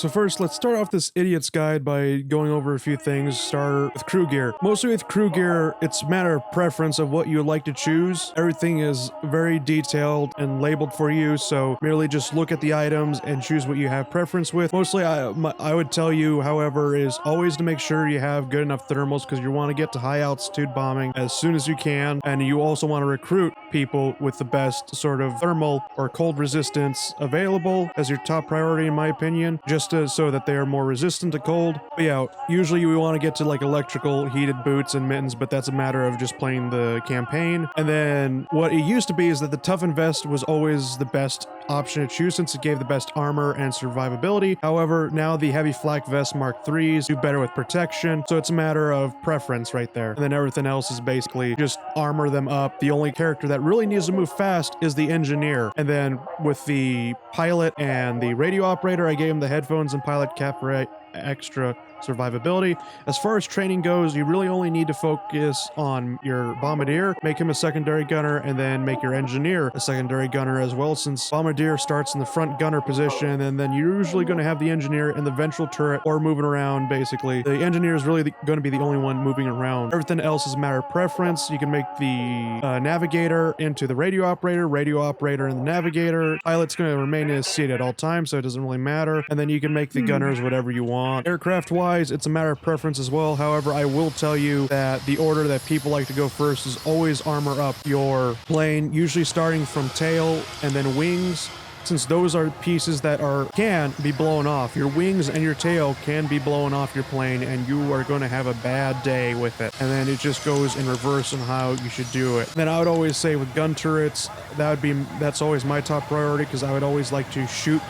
So first, let's start off this idiot's guide by going over a few things. Start with crew gear. Mostly with crew gear, it's a matter of preference of what you would like to choose. Everything is very detailed and labeled for you, so merely just look at the items and choose what you have preference with. Mostly, I would tell you, however, is always to make sure you have good enough thermals because you want to get to high altitude bombing as soon as you can, and you also want to recruit people with the best sort of thermal or cold resistance available as your top priority, in my opinion, just so that they are more resistant to cold. But yeah, usually we want to get to like electrical heated boots and mittens, but that's a matter of just playing the campaign. And then what it used to be is that the toughened vest was always the best option to choose since it gave the best armor and survivability. However, now the heavy flak vest Mark 3s do better with protection, so it's a matter of preference right there. And then everything else is basically just armor them up. The only character that really needs to move fast is the engineer. And then with the pilot and the radio operator, I gave him the headphones and pilot cap for extra survivability. As far as training goes, you really only need to focus on your Bombardier, make him a secondary gunner, and then make your engineer a secondary gunner as well, since Bombardier starts in the front gunner position, and then you're usually going to have the engineer in the ventral turret or moving around, basically. The engineer is really going to be the only one moving around. Everything else is a matter of preference. You can make the navigator into the radio operator and the navigator. Pilot's going to remain in his seat at all times, so it doesn't really matter. And then you can make the gunners whatever you want. Aircraft-wise, it's a matter of preference as well. However, I will tell you that the order that people like to go first is always armor up your plane, usually starting from tail and then wings, since those are pieces that can be blown off. Your wings and your tail can be blown off your plane, and you are going to have a bad day with it. And then it just goes in reverse on how you should do it. Then I would always say with gun turrets, that's always my top priority, because I would always like to shoot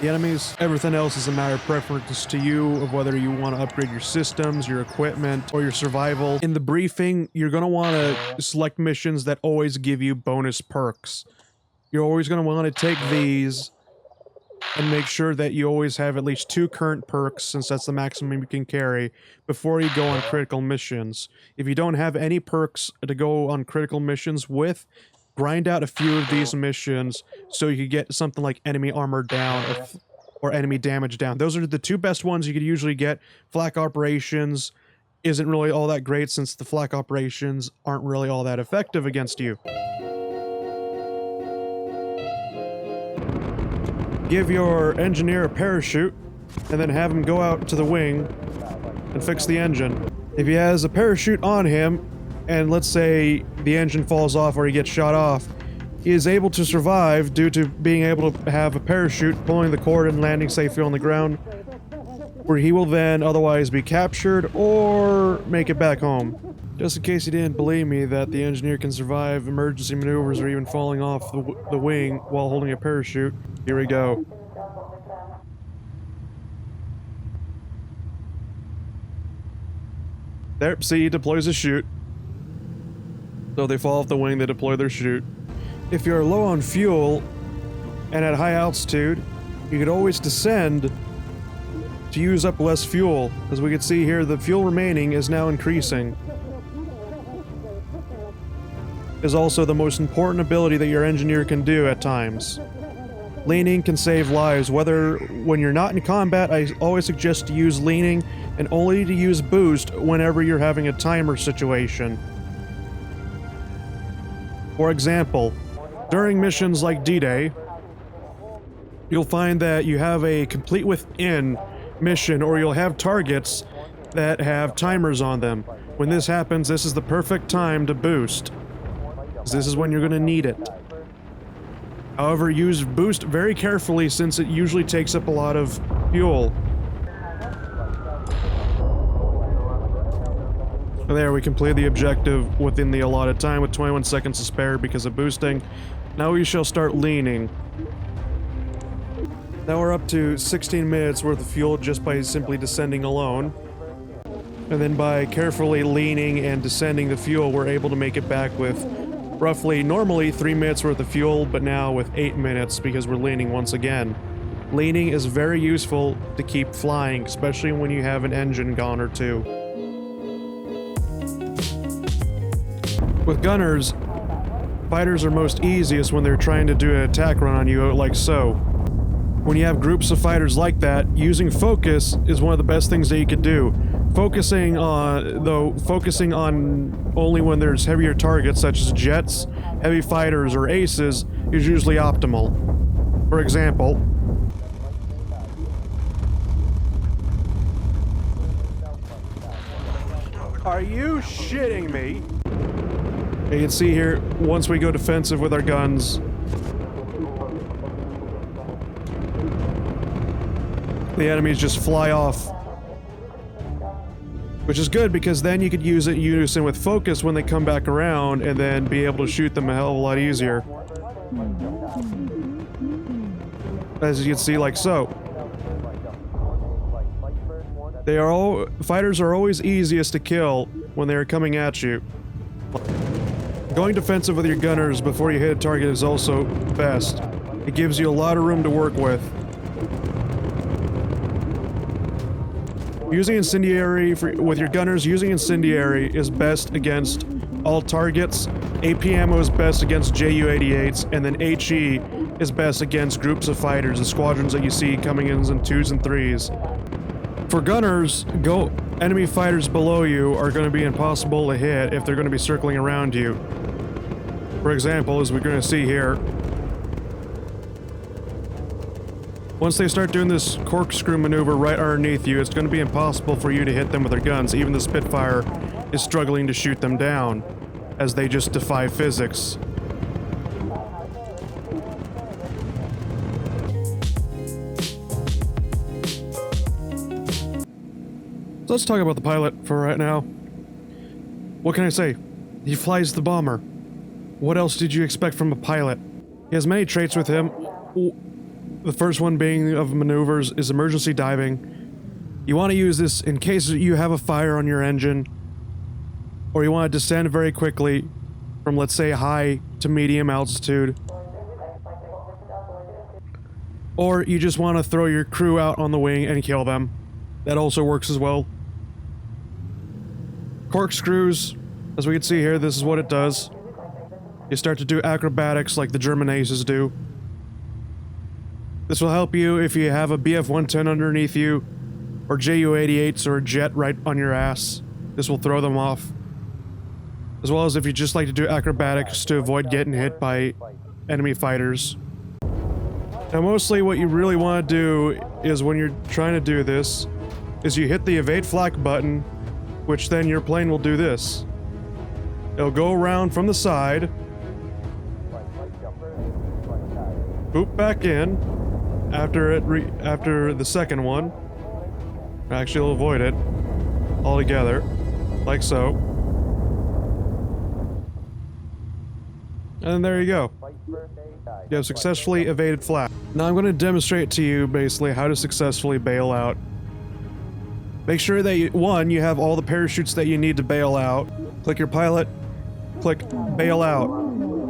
the enemies. Everything else is a matter of preference to you of whether you want to upgrade your systems, your equipment, or your survival. In the briefing, you're going to want to select missions that always give you bonus perks. You're always going to want to take these and make sure that you always have at least 2 current perks, since that's the maximum you can carry, before you go on critical missions. If you don't have any perks to go on critical missions with, grind out a few of these missions so you could get something like enemy armor down or enemy damage down. Those are the 2 best ones you could usually get. Flak operations isn't really all that great, since the flak operations aren't really all that effective against you. Give your engineer a parachute and then have him go out to the wing and fix the engine. If he has a parachute on him, and let's say the engine falls off or he gets shot off, he is able to survive due to being able to have a parachute pulling the cord and landing safely on the ground, where he will then otherwise be captured or make it back home. Just in case you didn't believe me that the engineer can survive emergency maneuvers or even falling off the wing while holding a parachute, here we go. There, see, he deploys a chute. So they fall off the wing, they deploy their chute. If you're low on fuel and at high altitude, you could always descend to use up less fuel. As we can see here, the fuel remaining is now increasing. Is also the most important ability that your engineer can do at times. Leaning can save lives. When you're not in combat, I always suggest to use leaning and only to use boost whenever you're having a timer situation. For example, during missions like D-Day, you'll find that you have a complete within mission, or you'll have targets that have timers on them. When this happens, this is the perfect time to boost, because this is when you're going to need it. However, use boost very carefully, since it usually takes up a lot of fuel. There, we completed the objective within the allotted time with 21 seconds to spare because of boosting. Now we shall start leaning. Now we're up to 16 minutes worth of fuel just by simply descending alone. And then by carefully leaning and descending the fuel, we're able to make it back with roughly normally 3 minutes worth of fuel, but now with 8 minutes because we're leaning once again. Leaning is very useful to keep flying, especially when you have an engine gone or two. With gunners, fighters are most easiest when they're trying to do an attack run on you like so. when you have groups of fighters like that, using focus is one of the best things that you could do. Focusing on only when there's heavier targets such as jets, heavy fighters, or aces is usually optimal. For example, are you shitting me? You can see here, once we go defensive with our guns, the enemies just fly off. Which is good, because then you could use it in unison with focus when they come back around, and then be able to shoot them a hell of a lot easier. As you can see, like so. Fighters are always easiest to kill when they are coming at you. Going defensive with your gunners before you hit a target is also best. It gives you a lot of room to work with. Using incendiary with your gunners, using incendiary is best against all targets. AP ammo is best against JU-88s, and then HE is best against groups of fighters, the squadrons that you see coming in 2s and 3s. For gunners, enemy fighters below you are going to be impossible to hit if they're going to be circling around you. For example, as we're going to see here, once they start doing this corkscrew maneuver right underneath you, it's going to be impossible for you to hit them with their guns. Even the Spitfire is struggling to shoot them down, as they just defy physics. So let's talk about the pilot for right now. What can I say? He flies the bomber. What else did you expect from a pilot? He has many traits with him. The first one being of maneuvers is emergency diving. You want to use this in case you have a fire on your engine, or you want to descend very quickly from, let's say, high to medium altitude. Or you just want to throw your crew out on the wing and kill them. That also works as well. Corkscrews, as we can see here, this is what it does. You start to do acrobatics like the German aces do. This will help you if you have a BF-110 underneath you, or JU-88s or a jet right on your ass. This will throw them off. As well as if you just like to do acrobatics to avoid getting hit by enemy fighters. Now mostly what you really want to do is when you're trying to do this, is you hit the evade flak button, which then your plane will do this. It'll go around from the side, boop back in, after the second one. Actually, it'll avoid it altogether, like so. And there you go. You have successfully evaded flak. Now I'm going to demonstrate to you basically how to successfully bail out. Make sure that you have all the parachutes that you need to bail out. Click your pilot, click bail out.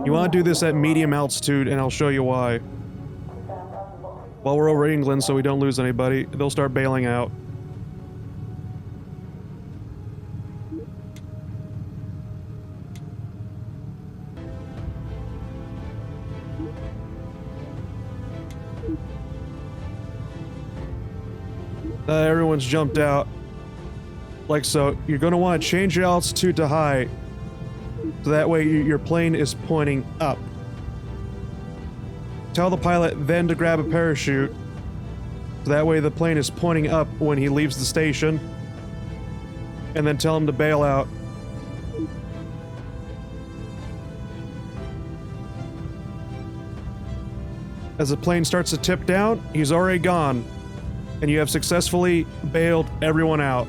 You want to do this at medium altitude, and I'll show you why. While we're over England, so we don't lose anybody, they'll start bailing out. Everyone's jumped out. Like so. You're going to want to change your altitude to high, so that way your plane is pointing up. Tell the pilot then to grab a parachute, so that way the plane is pointing up when he leaves the station, and then tell him to bail out. As the plane starts to tip down, he's already gone, and you have successfully bailed everyone out.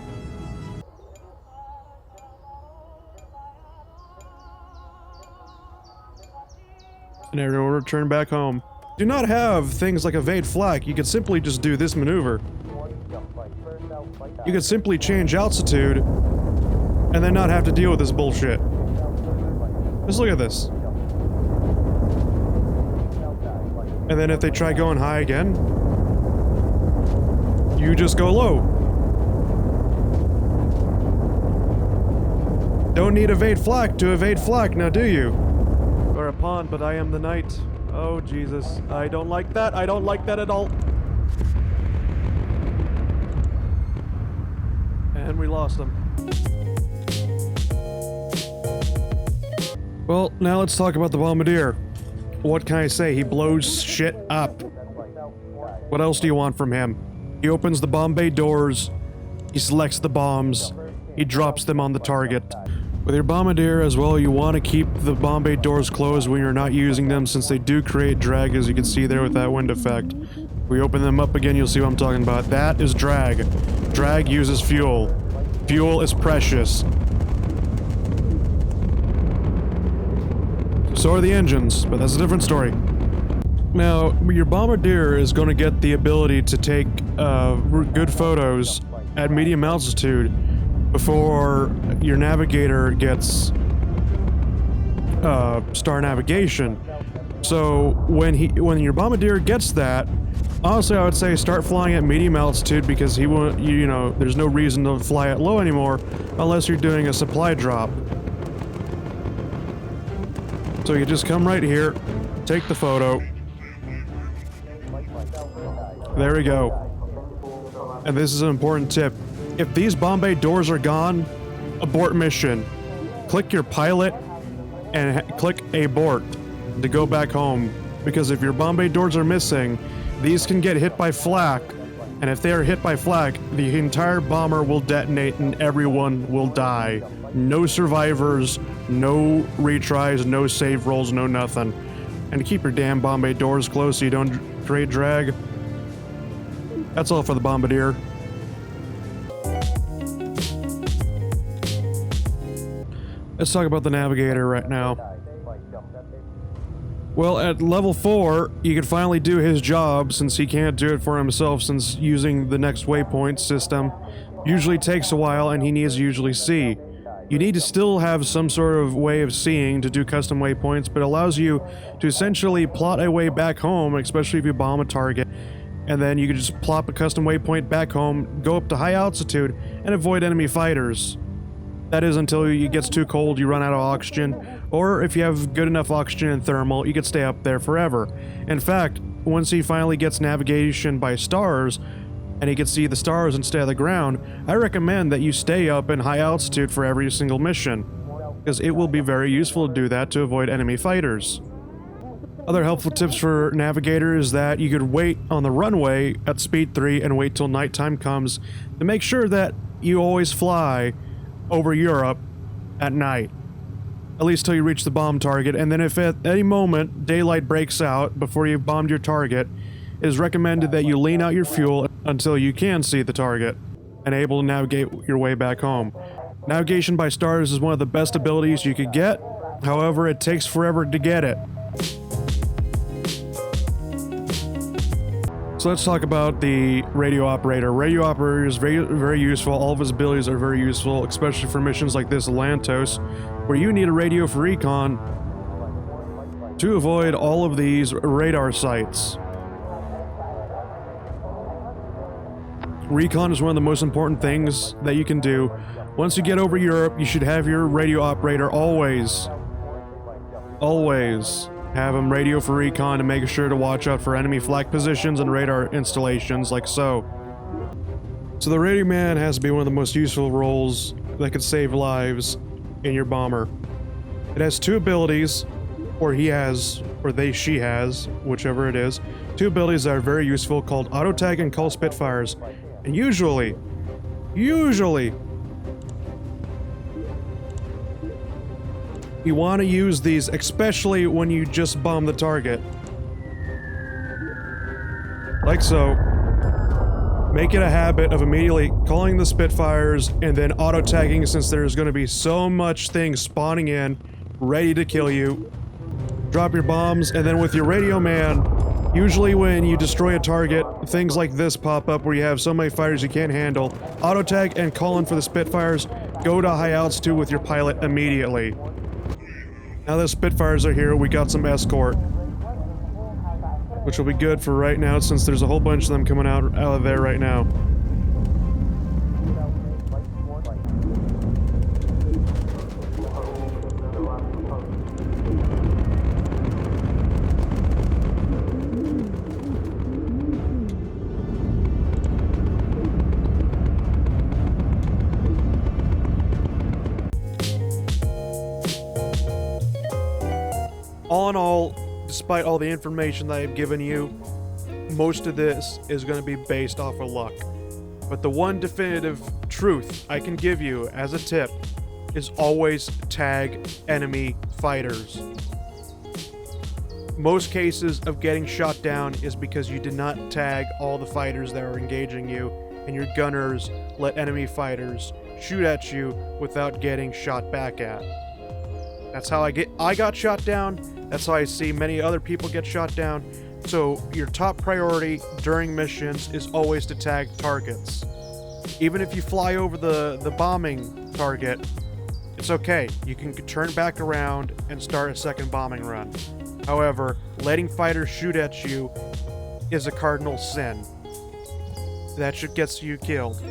And everyone will return back home. Do not have things like evade flak. You could simply just do this maneuver. You could simply change altitude and then not have to deal with this bullshit. Just look at this. And then if they try going high again, you just go low. Don't need evade flak to evade flak, now do you? Or a pawn, but I am the knight. Oh, Jesus. I don't like that. I don't like that at all. And we lost them. Well, now let's talk about the Bombardier. What can I say? He blows shit up. What else do you want from him? He opens the bomb bay doors, he selects the bombs, he drops them on the target. With your Bombardier as well, you want to keep the bomb bay doors closed when you're not using them, since they do create drag, as you can see there with that wind effect. If we open them up again, you'll see what I'm talking about. That is drag. Drag uses fuel. Fuel is precious. So are the engines, but that's a different story. Now, your Bombardier is going to get the ability to take good photos at medium altitude before your navigator gets star navigation. So when your Bombardier gets that, honestly, I would say start flying at medium altitude, because he won't, you know, there's no reason to fly at low anymore unless you're doing a supply drop. So you just come right here, take the photo. There we go. And this is an important tip. If these bomb bay doors are gone, abort mission. Click your pilot and click abort to go back home. Because if your bomb bay doors are missing, these can get hit by flak. And if they are hit by flak, the entire bomber will detonate and everyone will die. No survivors, no retries, no save rolls, no nothing. And keep your damn bomb bay doors closed so you don't create drag. That's all for the Bombardier. Let's talk about the navigator right now. Well, at level 4, you can finally do his job, since he can't do it for himself, since using the next waypoint system usually takes a while and he needs to usually see. You need to still have some sort of way of seeing to do custom waypoints, but allows you to essentially plot a way back home, especially if you bomb a target, and then you can just plop a custom waypoint back home, go up to high altitude, and avoid enemy fighters. That is until it gets too cold, you run out of oxygen, or if you have good enough oxygen and thermal, you can stay up there forever. In fact, once he finally gets navigation by stars, and he can see the stars and stay on the ground, I recommend that you stay up in high altitude for every single mission, because it will be very useful to do that to avoid enemy fighters. Other helpful tips for navigator is that you could wait on the runway at speed 3 and wait till nighttime comes to make sure that you always fly over Europe at night, at least till you reach the bomb target. And then if at any moment daylight breaks out before you've bombed your target, it is recommended that you lean out your fuel until you can see the target and able to navigate your way back home. Navigation by stars is one of the best abilities you could get, however it takes forever to get it. So let's talk about the radio operator. Radio operator is very useful. All of his abilities are very useful, especially for missions like this Lantos, where you need a radio for recon to avoid all of these radar sites. Recon is one of the most important things that you can do. Once you get over Europe, you should have your radio operator always have him radio for recon to make sure to watch out for enemy flak positions and radar installations, like so. So the radio man has to be one of the most useful roles that could save lives in your bomber. It has two abilities, or she has, whichever it is, two abilities that are very useful called auto tag and call Spitfires. And usually, you want to use these, especially when you just bomb the target. Like so. Make it a habit of immediately calling the Spitfires and then auto-tagging, since there's going to be so much things spawning in, ready to kill you. Drop your bombs, and then with your radio man, usually when you destroy a target, things like this pop up where you have so many fighters you can't handle. Auto-tag and call in for the Spitfires. Go to high altitude with your pilot immediately. Now that Spitfires are here, we got some escort, which will be good for right now, since there's a whole bunch of them coming out of there right now. despite all the information that I've given you, most of this is going to be based off of luck. But the one definitive truth I can give you as a tip is always tag enemy fighters. Most cases of getting shot down is because you did not tag all the fighters that are engaging you, and your gunners let enemy fighters shoot at you without getting shot back at. That's how I got shot down. That's how I see many other people get shot down. So your top priority during missions is always to tag targets. Even if you fly over the bombing target, it's okay. You can turn back around and start a second bombing run. However, letting fighters shoot at you is a cardinal sin. That shit gets you killed.